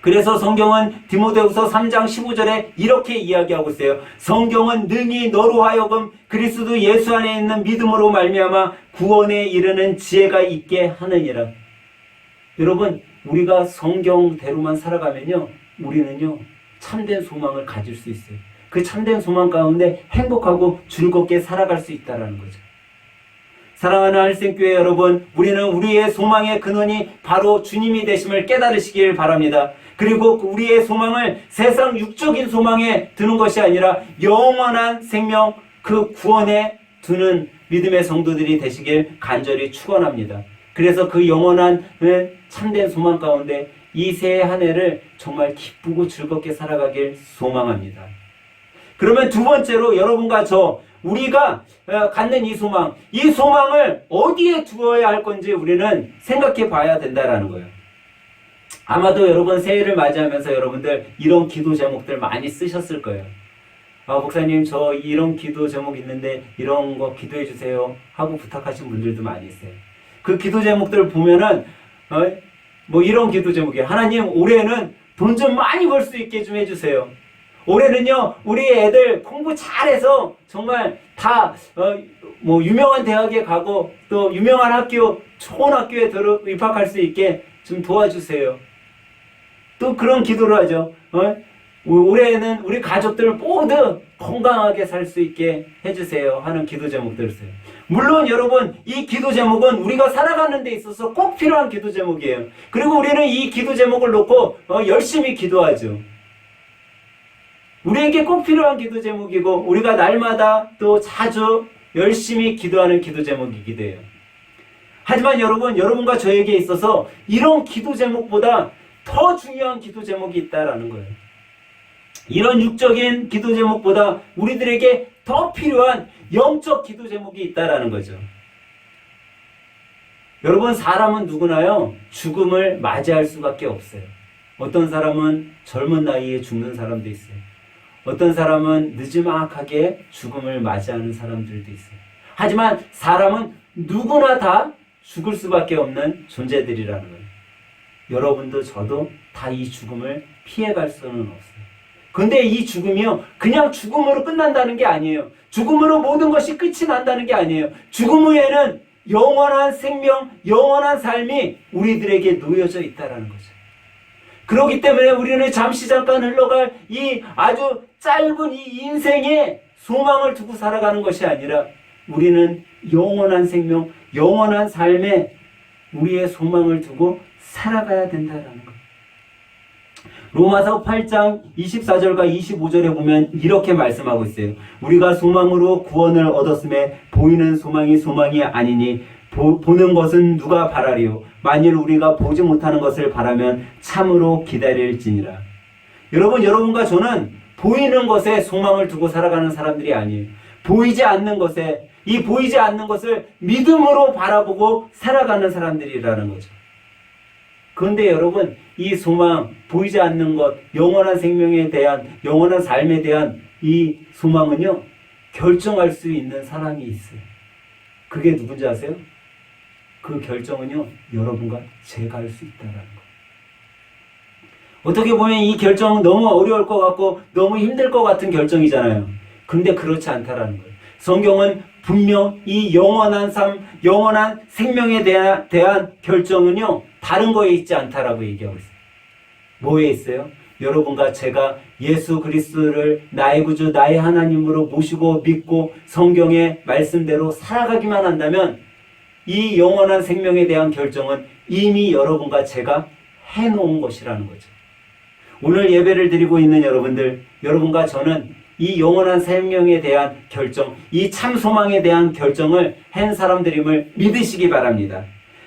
A: 그래서 성경은 디모데후서 3장 15절에 이렇게 이야기하고 있어요. 성경은 능히 너로 하여금 그리스도 예수 안에 있는 믿음으로 말미암아 구원에 이르는 지혜가 있게 하느니라. 여러분, 우리가 성경대로만 살아가면요, 우리는요, 참된 소망을 가질 수 있어요. 그 참된 소망 가운데 행복하고 즐겁게 살아갈 수 있다는 거죠. 사랑하는 하늘샘교회 여러분, 우리는 우리의 소망의 근원이 바로 주님이 되심을 깨달으시길 바랍니다. 그리고 우리의 소망을 세상 육적인 소망에 두는 것이 아니라 영원한 생명, 그 구원에 두는 믿음의 성도들이 되시길 간절히 축원합니다. 그래서 그 영원한 참된 소망 가운데 이 새해 한 해를 정말 기쁘고 즐겁게 살아가길 소망합니다. 그러면 두 번째로 여러분과 우리가 갖는 이 소망을 어디에 두어야 할 건지 우리는 생각해 봐야 된다는 거예요. 아마도 여러분 새해를 맞이하면서 여러분들 이런 기도 제목들 많이 쓰셨을 거예요. 목사님, 저 이런 기도 제목 있는데 이런 거 기도해 주세요 하고 부탁하신 분들도 많이 있어요. 그 기도 제목들을 보면은 뭐 이런 기도 제목이에요. 하나님, 올해는 돈 좀 많이 벌 수 있게 좀 해주세요. 올해는요, 우리 애들 공부 잘해서 정말 다 뭐 유명한 대학에 가고 또 유명한 학교, 좋은 학교에 입학할 수 있게 좀 도와주세요. 또 그런 기도를 하죠. 올해는 우리 가족들 모두 건강하게 살 수 있게 해주세요 하는 기도 제목들을 써요. 물론 여러분, 이 기도 제목은 우리가 살아가는 데 있어서 꼭 필요한 기도 제목이에요. 그리고 우리는 이 기도 제목을 놓고 열심히 기도하죠. 우리에게 꼭 필요한 기도 제목이고 우리가 날마다 또 자주 열심히 기도하는 기도 제목이기도 해요. 하지만 여러분과 저에게 있어서 이런 기도 제목보다 더 중요한 기도 제목이 있다라는 거예요. 이런 육적인 기도 제목보다 우리들에게 더 필요한 영적 기도 제목이 있다라는 거죠. 여러분, 사람은 누구나요, 죽음을 맞이할 수밖에 없어요. 어떤 사람은 젊은 나이에 죽는 사람도 있어요. 어떤 사람은 느지막하게 죽음을 맞이하는 사람들도 있어요. 하지만 사람은 누구나 다 죽을 수밖에 없는 존재들이라는 거예요. 여러분도 저도 다 이 죽음을 피해갈 수는 없어요. 근데 이 죽음이요, 그냥 죽음으로 끝난다는 게 아니에요. 죽음으로 모든 것이 끝이 난다는 게 아니에요. 죽음 후에는 영원한 생명, 영원한 삶이 우리들에게 놓여져 있다는 거죠. 그렇기 때문에 우리는 잠시 잠깐 흘러갈 이 아주 짧은 이 인생에 소망을 두고 살아가는 것이 아니라 우리는 영원한 생명, 영원한 삶에 우리의 소망을 두고 살아가야 된다는 것. 로마서 8장 24절과 25절에 보면 이렇게 말씀하고 있어요. 우리가 소망으로 구원을 얻었음에 보이는 소망이 아니니 보는 것은 누가 바라리요? 만일 우리가 보지 못하는 것을 바라면 참으로 기다릴지니라. 여러분과 저는 보이는 것에 소망을 두고 살아가는 사람들이 아니에요. 보이지 않는 것에, 이 보이지 않는 것을 믿음으로 바라보고 살아가는 사람들이라는 거죠. 그런데 여러분, 이 소망, 보이지 않는 것, 영원한 생명에 대한, 영원한 삶에 대한 이 소망은요, 결정할 수 있는 사람이 있어요. 그게 누군지 아세요? 그 결정은요, 여러분과 제가 할 수 있다는 거. 어떻게 보면 이 결정은 너무 어려울 것 같고 너무 힘들 것 같은 결정이잖아요. 근데 그렇지 않다라는 거예요. 성경은 분명 이 영원한 삶, 영원한 생명에 대한 결정은요, 다른 거에 있지 않다라고 얘기하고 있어요. 뭐에 있어요? 여러분과 제가 예수 그리스도를 나의 구주, 나의 하나님으로 모시고 믿고 성경의 말씀대로 살아가기만 한다면 이 영원한 생명에 대한 결정은 이미 여러분과 제가 해놓은 것이라는 거죠. 오늘 예배를 드리고 있는 여러분들, 여러분과 저는 이 영원한 생명에 대한 결정, 이 참 소망에 대한 결정을 한 사람들임을 믿으시기 바랍니다.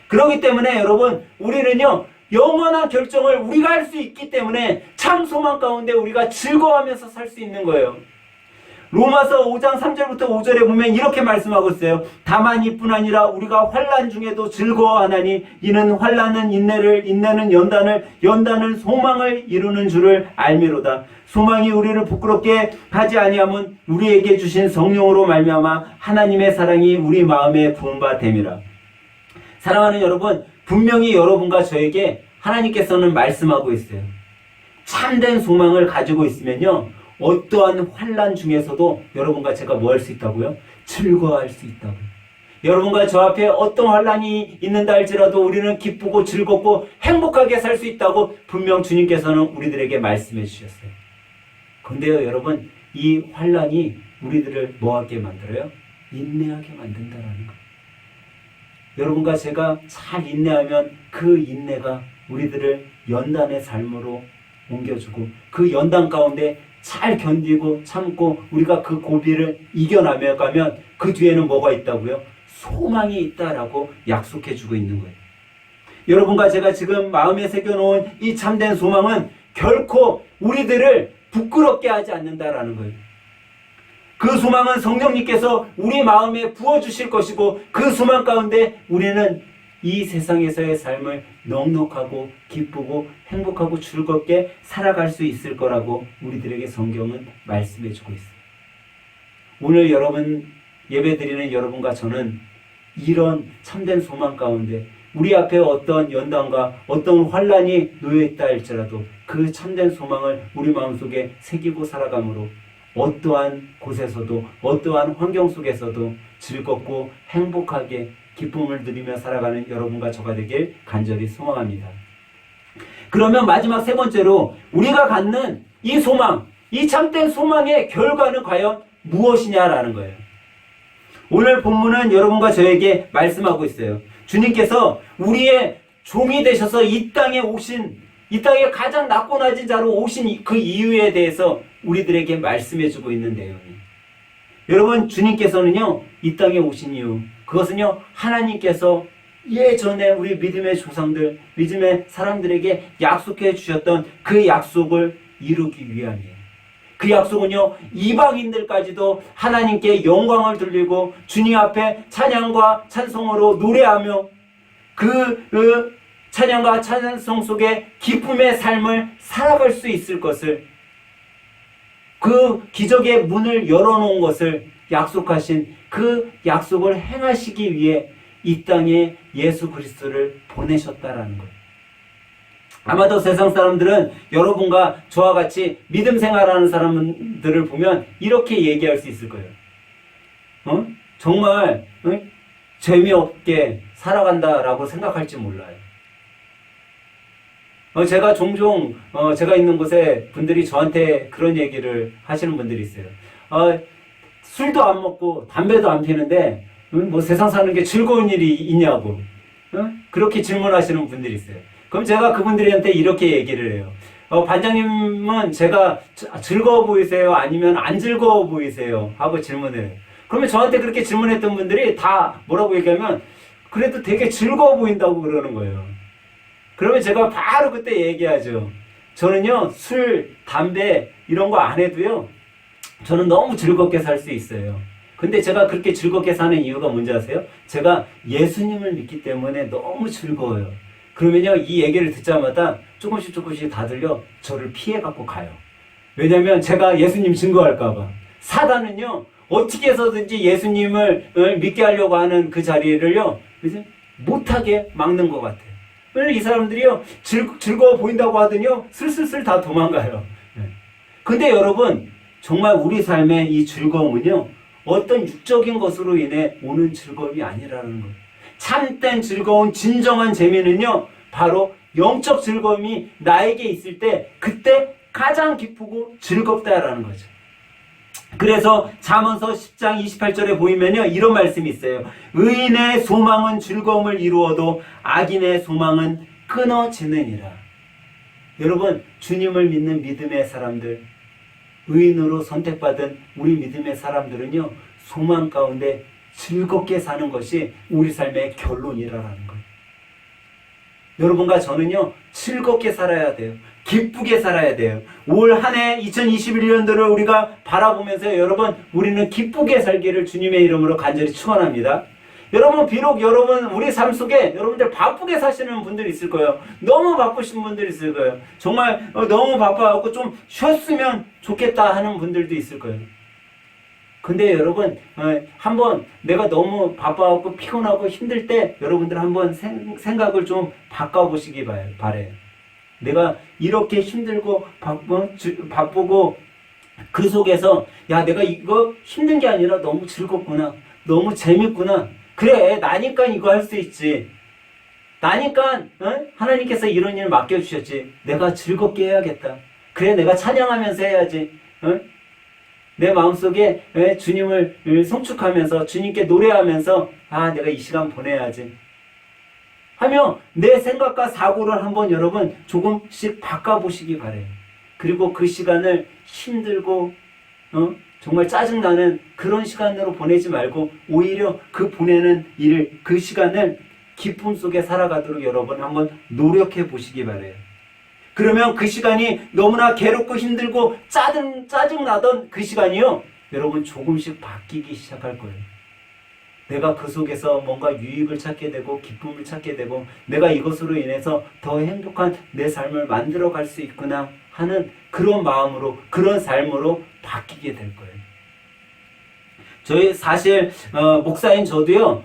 A: 그렇기 때문에 여러분, 우리는요, 영원한 결정을 우리가 할 수 있기 때문에 참 소망 가운데 우리가 즐거워하면서 살 수 있는 거예요. 로마서 5장 3절부터 5절에 보면 이렇게 말씀하고 있어요. 다만 이뿐 아니라 우리가 환난 중에도 즐거워하나니 이는 환난은 인내를, 인내는 연단을, 연단은 소망을 이루는 줄을 알미로다. 소망이 우리를 부끄럽게 하지 아니하면 우리에게 주신 성령으로 말미암아 하나님의 사랑이 우리 마음에 부은 바 됨이라. 사랑하는 여러분, 분명히 여러분과 저에게 하나님께서는 말씀하고 있어요. 참된 소망을 가지고 있으면요, 어떠한 환난 중에서도 여러분과 제가 뭐 할 수 있다고요? 즐거워할 수 있다고요. 여러분과 저 앞에 어떤 환난이 있는다 할지라도 우리는 기쁘고 즐겁고 행복하게 살 수 있다고 분명 주님께서는 우리들에게 말씀해 주셨어요. 그런데요, 여러분, 이 환난이 우리들을 뭐하게 만들어요? 인내하게 만든다라는 거예요. 여러분과 제가 잘 인내하면 그 인내가 우리들을 연단의 삶으로 옮겨주고 그 연단 가운데 잘 견디고 참고 우리가 그 고비를 이겨나며 가면 그 뒤에는 뭐가 있다고요? 소망이 있다라고 약속해주고 있는 거예요. 여러분과 제가 지금 마음에 새겨놓은 이 참된 소망은 결코 우리들을 부끄럽게 하지 않는다라는 거예요. 그 소망은 성령님께서 우리 마음에 부어주실 것이고 그 소망 가운데 우리는 이 세상에서의 삶을 넉넉하고 기쁘고 행복하고 즐겁게 살아갈 수 있을 거라고 우리들에게 성경은 말씀해 주고 있어요. 오늘 여러분 예배드리는 여러분과 저는 이런 참된 소망 가운데 우리 앞에 어떤 연단과 어떤 환난이 놓여있다 할지라도 그 참된 소망을 우리 마음속에 새기고 살아감으로 어떠한 곳에서도 어떠한 환경 속에서도 즐겁고 행복하게 기쁨을 누리며 살아가는 여러분과 저가 되길 간절히 소망합니다. 그러면 마지막 세 번째로 우리가 갖는 이 소망, 이 참된 소망의 결과는 과연 무엇이냐라는 거예요. 오늘 본문은 여러분과 저에게 말씀하고 있어요. 주님께서 우리의 종이 되셔서 이 땅에 오신, 이 땅에 가장 낮고 낮은 자로 오신 그 이유에 대해서 우리들에게 말씀해주고 있는 내용이에요. 여러분, 주님께서는요, 이 땅에 오신 이유, 그것은요, 하나님께서 예전에 우리 믿음의 조상들, 믿음의 사람들에게 약속해 주셨던 그 약속을 이루기 위함이에요. 그 약속은요, 이방인들까지도 하나님께 영광을 돌리고 주님 앞에 찬양과 찬송으로 노래하며 그 찬양과 찬송 속에 기쁨의 삶을 살아갈 수 있을 것을, 그 기적의 문을 열어놓은 것을 약속하신 그 약속을 행하시기 위해 이 땅에 예수 그리스도를 보내셨다라는 거예요. 아마도 세상 사람들은 여러분과 저와 같이 믿음 생활하는 사람들을 보면 이렇게 얘기할 수 있을 거예요. 정말 재미없게 살아간다라고 생각할지 몰라요. 제가 종종 제가 있는 곳에 분들이 저한테 그런 얘기를 하시는 분들이 있어요. 술도 안 먹고 담배도 안 피는데 뭐 세상 사는 게 즐거운 일이 있냐고 그렇게 질문하시는 분들이 있어요. 그럼 제가 그분들한테 이렇게 얘기를 해요. 반장님은 제가 즐거워 보이세요? 아니면 안 즐거워 보이세요? 하고 질문을 해요. 그러면 저한테 그렇게 질문했던 분들이 다 뭐라고 얘기하면 그래도 되게 즐거워 보인다고 그러는 거예요. 그러면 제가 바로 그때 얘기하죠. 저는요, 술, 담배 이런 거 안 해도요, 저는 너무 즐겁게 살 수 있어요. 근데 제가 그렇게 즐겁게 사는 이유가 뭔지 아세요? 제가 예수님을 믿기 때문에 너무 즐거워요. 그러면요, 이 얘기를 듣자마자 조금씩 다들요, 저를 피해갖고 가요. 왜냐면 제가 예수님 증거할까봐. 사단은요, 어떻게 해서든지 예수님을 믿게 하려고 하는 그 자리를요, 못하게 막는 것 같아요. 이 사람들이요, 즐거워 보인다고 하더니요, 슬슬슬 다 도망가요. 근데 여러분, 정말 우리 삶의 이 즐거움은요, 어떤 육적인 것으로 인해 오는 즐거움이 아니라는 거예요. 참된 즐거운 진정한 재미는요, 바로 영적 즐거움이 나에게 있을 때 그때 가장 기쁘고 즐겁다라는 거죠. 그래서 잠언서 10장 28절에 보이면요, 이런 말씀이 있어요. 의인의 소망은 즐거움을 이루어도 악인의 소망은 끊어지느니라. 여러분, 주님을 믿는 믿음의 사람들, 의인으로 선택받은 우리 믿음의 사람들은요, 소망 가운데 즐겁게 사는 것이 우리 삶의 결론이라는 거예요. 여러분과 저는요, 즐겁게 살아야 돼요. 기쁘게 살아야 돼요. 올 한 해 2021년도를 우리가 바라보면서 여러분, 우리는 기쁘게 살기를 주님의 이름으로 간절히 축원합니다. 여러분, 비록 여러분 우리 삶 속에 여러분들 바쁘게 사시는 분들이 있을 거예요. 너무 바쁘신 분들이 있을 거예요. 정말 너무 바빠갖고 좀 쉬었으면 좋겠다 하는 분들도 있을 거예요. 근데 여러분, 한번 내가 너무 바빠갖고 피곤하고 힘들 때 여러분들 한번 생각을 좀 바꿔보시기 바래요. 내가 이렇게 힘들고 바쁘고 그 속에서 야, 내가 이거 힘든 게 아니라 너무 즐겁구나, 너무 재밌구나, 그래 나니까 이거 할 수 있지, 나니까 하나님께서 이런 일 맡겨주셨지, 내가 즐겁게 해야겠다, 그래 내가 찬양하면서 해야지, 내 마음속에 주님을 송축하면서 주님께 노래하면서 내가 이 시간 보내야지 하며 내 생각과 사고를 한번 여러분 조금씩 바꿔보시기 바래요. 그리고 그 시간을 힘들고 정말 짜증나는 그런 시간으로 보내지 말고 오히려 그 보내는 그 시간을 기쁨 속에 살아가도록 여러분 한번 노력해 보시기 바래요. 그러면 그 시간이 너무나 괴롭고 힘들고 짜증나던 그 시간이요, 여러분 조금씩 바뀌기 시작할 거예요. 내가 그 속에서 뭔가 유익을 찾게 되고 기쁨을 찾게 되고 내가 이것으로 인해서 더 행복한 내 삶을 만들어 갈 수 있구나 하는 그런 마음으로, 그런 삶으로 바뀌게 될 거예요. 저희 사실 목사인 저도요,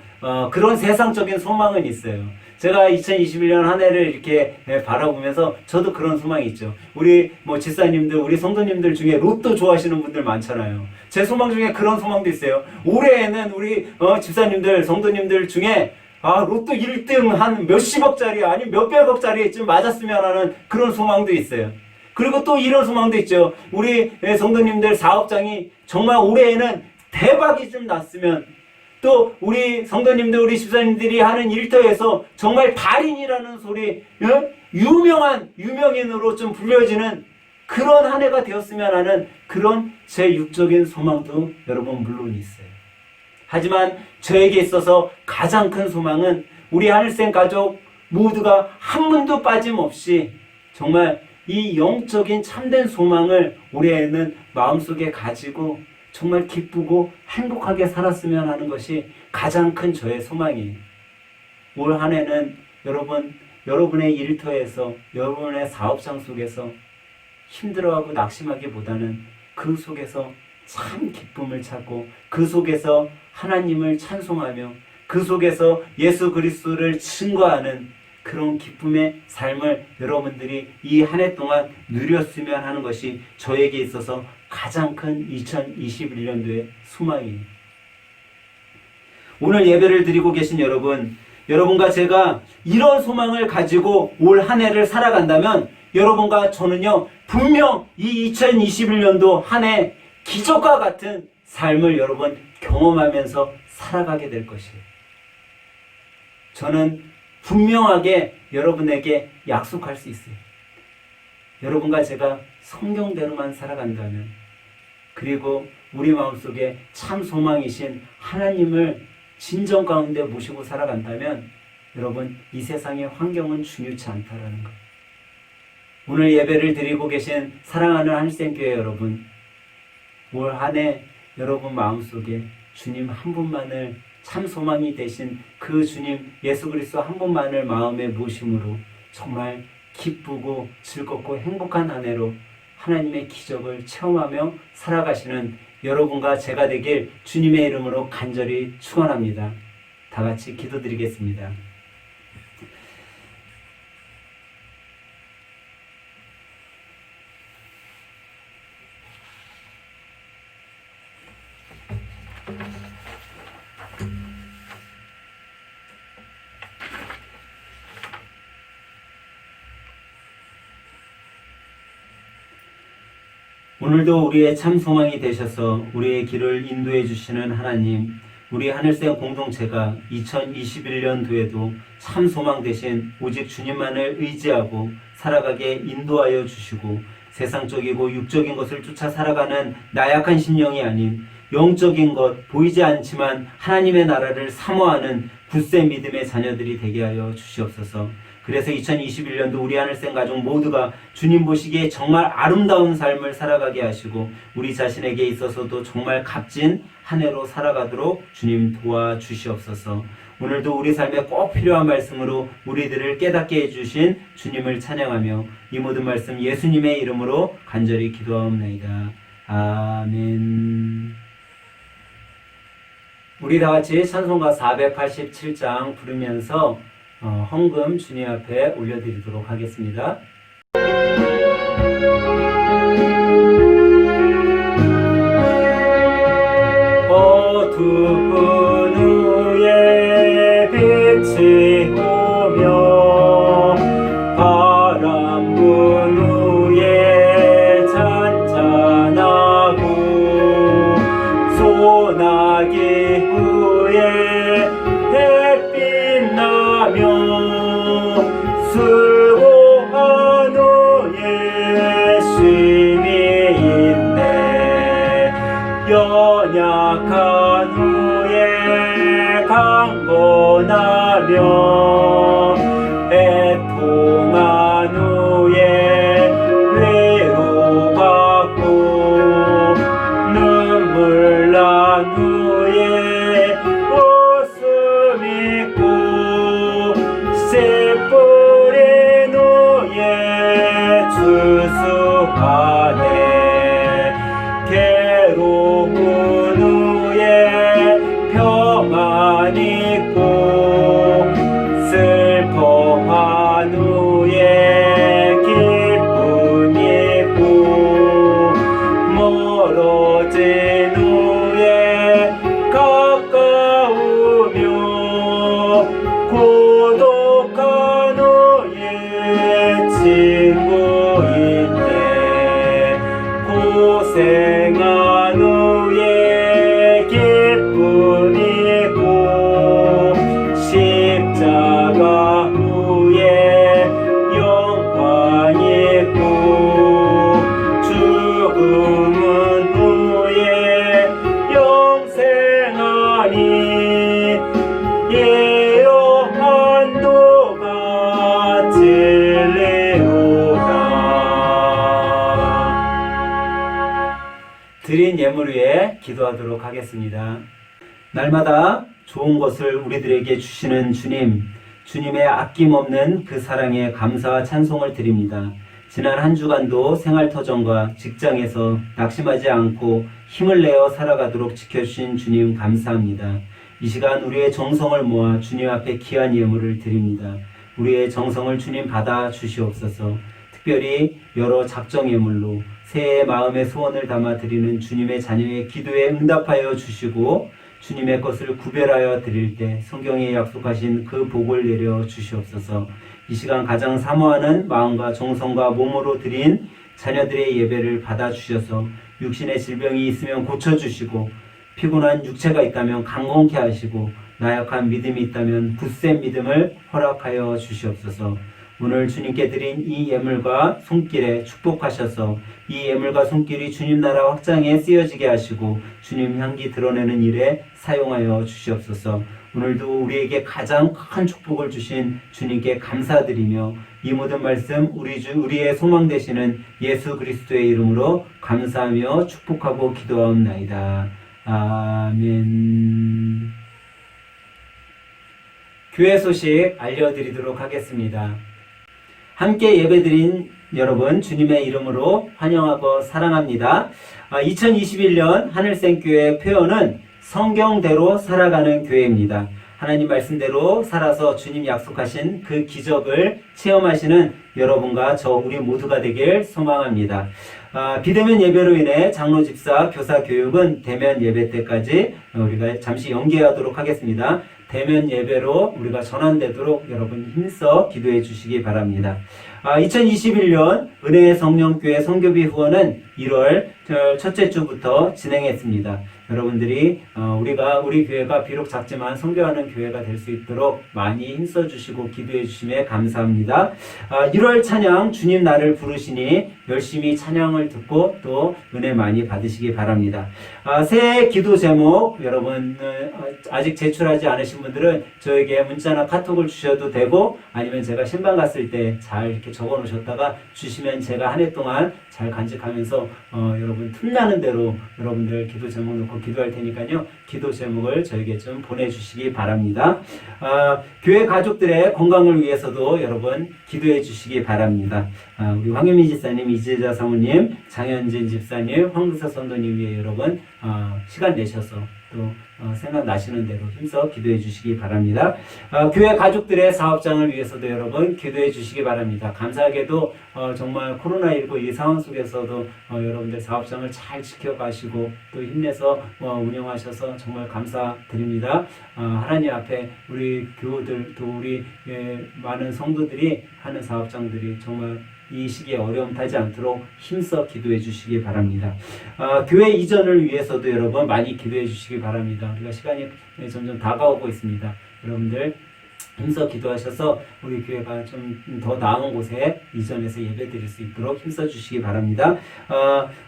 A: 그런 세상적인 소망은 있어요. 제가 2021년 한 해를 이렇게 바라보면서 저도 그런 소망이 있죠. 우리 집사님들, 우리 성도님들 중에 로또 좋아하시는 분들 많잖아요. 제 소망 중에 그런 소망도 있어요. 올해에는 우리 집사님들, 성도님들 중에 로또 1등 한 몇십억짜리 아니면 몇백억짜리쯤 맞았으면 하는 그런 소망도 있어요. 그리고 또 이런 소망도 있죠. 우리 성도님들 사업장이 정말 올해에는 대박이 좀 났으면, 또 우리 성도님들, 우리 집사님들이 하는 일터에서 정말 달인이라는 소리, 유명인으로 좀 불려지는 그런 한 해가 되었으면 하는 그런 제 육적인 소망도 여러분 물론 있어요. 하지만 저에게 있어서 가장 큰 소망은 우리 하늘생 가족 모두가 한 분도 빠짐없이 정말 이 영적인 참된 소망을 올해에는 마음속에 가지고 정말 기쁘고 행복하게 살았으면 하는 것이 가장 큰 저의 소망이에요. 올 한 해는 여러분의 일터에서, 여러분의 사업장 속에서 힘들어하고 낙심하기보다는 그 속에서 참 기쁨을 찾고 그 속에서 하나님을 찬송하며 그 속에서 예수 그리스도를 증거하는 그런 기쁨의 삶을 여러분들이 이 한 해 동안 누렸으면 하는 것이 저에게 있어서 가장 큰 2021년도의 소망이에요. 오늘 예배를 드리고 계신 여러분과 제가 이런 소망을 가지고 올 한 해를 살아간다면 여러분과 저는요, 분명 이 2021년도 한 해 기적과 같은 삶을 여러분 경험하면서 살아가게 될 것이에요. 저는 분명하게 여러분에게 약속할 수 있어요. 여러분과 제가 성경대로만 살아간다면, 그리고 우리 마음속에 참 소망이신 하나님을 진정 가운데 모시고 살아간다면 여러분, 이 세상의 환경은 중요치 않다라는 것. 오늘 예배를 드리고 계신 사랑하는 하늘생교회 여러분, 올 한 해 여러분 마음속에 주님 한 분만을, 참 소망이 되신 그 주님 예수 그리스도 한 분만을 마음에 모심으로 정말 기쁘고 즐겁고 행복한 한 해로 하나님의 기적을 체험하며 살아가시는 여러분과 제가 되길 주님의 이름으로 간절히 축원합니다. 다 같이 기도드리겠습니다. 오늘도 우리의 참 소망이 되셔서 우리의 길을 인도해 주시는 하나님, 우리 하늘생 공동체가 2021년도에도 참 소망 되신 오직 주님만을 의지하고 살아가게 인도하여 주시고 세상적이고 육적인 것을 쫓아 살아가는 나약한 심령이 아닌 영적인 것, 보이지 않지만 하나님의 나라를 사모하는 굳센 믿음의 자녀들이 되게 하여 주시옵소서. 그래서 2021년도 우리 하늘생 가족 모두가 주님 보시기에 정말 아름다운 삶을 살아가게 하시고 우리 자신에게 있어서도 정말 값진 한 해로 살아가도록 주님 도와주시옵소서. 오늘도 우리 삶에 꼭 필요한 말씀으로 우리들을 깨닫게 해주신 주님을 찬양하며 이 모든 말씀 예수님의 이름으로 간절히 기도하옵나이다. 아멘. 우리 다같이 찬송가 487장 부르면서 헌금 주님 앞에 올려드리도록 하겠습니다. 어두운 후에 빛이 오며 바람 분 후에 잔잔하고 소나기 후에 햇빛 나며 수고한 후에 쉼이 있네. 연약한 후에 강건하며 애통한 후에 위로받고 눈물 난 후에 웃음 있고 씨 뿌린 후에 추수하네. 괴로운 후에 평안 있고 슬퍼한 후에 기쁨 있고 멀어진 후에 가까우며 고독한 후에 친구 있네. 고생한 후에 기쁨이고 십자가 후에 영광이고 죽음은 후에 영생하니 예언한 도가 진리로다. 드린 예물 위에 기도하도록 하겠습니다. 날마다 좋은 것을 우리들에게 주시는 주님, 주님의 아낌없는 그 사랑에 감사와 찬송을 드립니다. 지난 한 주간도 생활터전과 직장에서 낙심하지 않고 힘을 내어 살아가도록 지켜주신 주님 감사합니다. 이 시간 우리의 정성을 모아 주님 앞에 귀한 예물을 드립니다. 우리의 정성을 주님 받아 주시옵소서. 특별히 여러 작정 예물로 새해 마음의 소원을 담아 드리는 주님의 자녀의 기도에 응답하여 주시고 주님의 것을 구별하여 드릴 때 성경에 약속하신 그 복을 내려 주시옵소서. 이 시간 가장 사모하는 마음과 정성과 몸으로 드린 자녀들의 예배를 받아 주셔서 육신의 질병이 있으면 고쳐주시고 피곤한 육체가 있다면 강건케 하시고 나약한 믿음이 있다면 굳센 믿음을 허락하여 주시옵소서. 오늘 주님께 드린 이 예물과 손길에 축복하셔서 이 예물과 손길이 주님 나라 확장에 쓰여지게 하시고 주님 향기 드러내는 일에 사용하여 주시옵소서. 오늘도 우리에게 가장 큰 축복을 주신 주님께 감사드리며 이 모든 말씀 우리의 소망 되시는 예수 그리스도의 이름으로 감사하며 축복하고 기도하옵나이다. 아멘. 교회 소식 알려드리도록 하겠습니다. 함께 예배드린 여러분 주님의 이름으로 환영하고 사랑합니다. 2021년 하늘생교회 표어는 성경대로 살아가는 교회입니다. 하나님 말씀대로 살아서 주님 약속하신 그 기적을 체험하시는 여러분과 우리 모두가 되길 소망합니다. 비대면 예배로 인해 장로 집사 교사 교육은 대면 예배 때까지 우리가 잠시 연기하도록 하겠습니다. 대면 예배로 우리가 전환되도록 여러분 힘써 기도해 주시기 바랍니다. 2021년 은혜의 성령교회 선교비 후원은 1월 첫째 주부터 진행했습니다. 여러분들이 우리 교회가 비록 작지만 성교하는 교회가 될 수 있도록 많이 힘써 주시고 기도해 주심에 감사합니다. 1월 찬양 주님 나를 부르시니 열심히 찬양을 듣고 또 은혜 많이 받으시기 바랍니다. 새해 기도 제목 여러분 아직 제출하지 않으신 분들은 저에게 문자나 카톡을 주셔도 되고 아니면 제가 신방 갔을 때 잘 이렇게 적어 놓으셨다가 주시면 제가 한 해 동안 잘 간직하면서 여러분 틈나는 대로 여러분들 기도 제목 놓고 기도할 테니까요. 기도 제목을 저에게 좀 보내주시기 바랍니다. 교회 가족들의 건강을 위해서도 여러분 기도해 주시기 바랍니다. 우리 황유민 집사님, 이재자 사모님, 장현진 집사님, 황금서 선도님 위해 여러분 시간 내셔서 또 생각나시는 대로 힘써 기도해 주시기 바랍니다. 교회 가족들의 사업장을 위해서도 여러분 기도해 주시기 바랍니다. 감사하게도 정말 코로나19 이 상황 속에서도 여러분들 사업장을 잘 지켜가시고 또 힘내서 운영하셔서 정말 감사드립니다. 하나님 앞에 우리 교우들 또 우리 많은 성도들이 하는 사업장들이 정말 이 시기에 어려움 타지 않도록 힘써 기도해 주시기 바랍니다. 교회 이전을 위해서도 여러분 많이 기도해 주시기 바랍니다. 우리가 시간이 점점 다가오고 있습니다. 여러분들 힘써 기도하셔서 우리 교회가 좀 더 나은 곳에 이전해서 예배 드릴 수 있도록 힘써 주시기 바랍니다.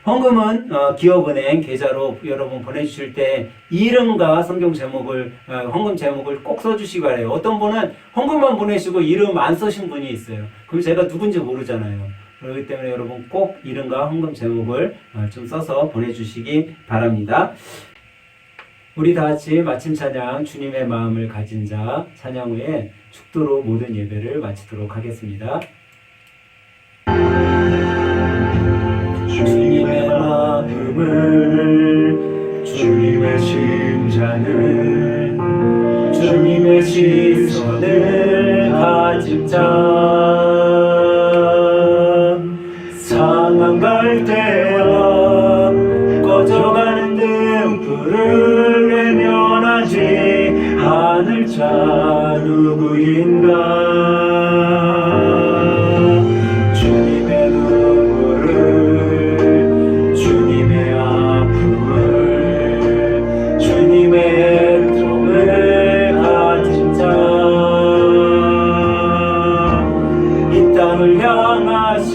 A: 헌금은 기업은행 계좌로 여러분 보내주실 때 이름과 성경 제목을 헌금 제목을 꼭 써주시기 바래요. 어떤 분은 헌금만 보내시고 이름 안 써신 분이 있어요. 그럼 제가 누군지 모르잖아요. 그렇기 때문에 여러분 꼭 이름과 헌금 제목을 좀 써서 보내주시기 바랍니다. 우리 다 같이 마침 찬양 주님의 마음을 가진 자 찬양 후에 축도로 모든 예배를 마치도록 하겠습니다. 주님의 마음을 주님의 심장을 주님의 시선을 가진 자 상한 갈대와 꺼져가는 등불을 외면하지 않을 자 누구인가. 주님의 눈물을 주님의 아픔을 주님의 애통을 가진 자 이 땅을 향하신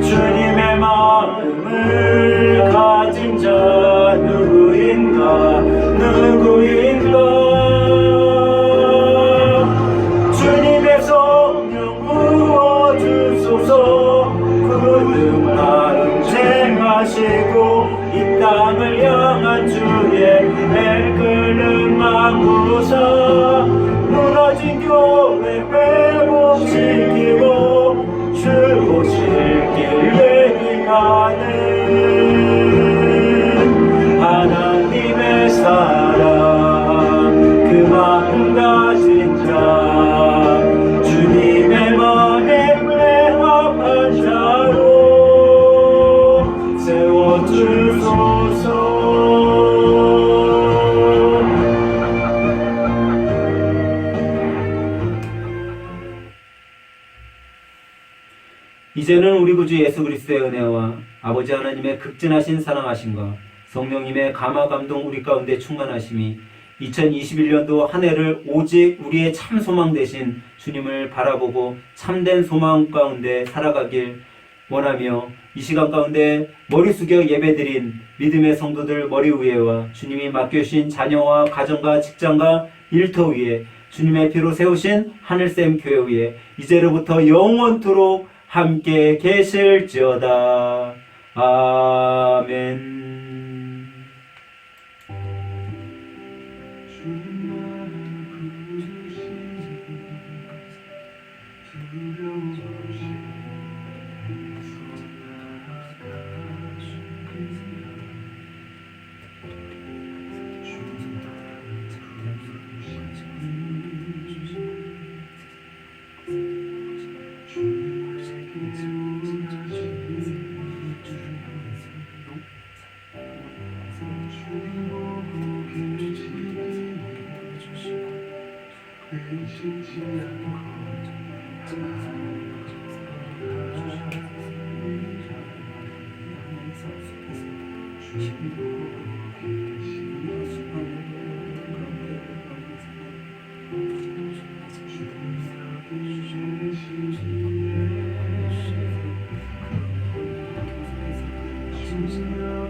A: 주님의 마음을 가진 자 누구인가 주님의 성령 부어주소서 굳은 마음 쟁하시고 이 땅을 향한 주의 애끓는 마구사 무너진 교회 회복시키고 주 오실 길 예비하는 하나님의 사랑 그 마음 가진 자 주님의 마음에 합한 자로 세워주소서. 이제는 우리 구주 예수 그리스도의 은혜와 아버지 하나님의 극진하신 사랑하심과 성령님의 감화 감동 우리 가운데 충만하심이 2021년도 한 해를 오직 우리의 참 소망 되신 주님을 바라보고 참된 소망 가운데 살아가길 원하며 이 시간 가운데 머리 숙여 예배드린 믿음의 성도들 머리 위에와 주님이 맡겨주신 자녀와 가정과 직장과 일터 위에 주님의 피로 세우신 하늘샘 교회 위에 이제로부터 영원토록 함께 계실지어다. 아멘. Thank you.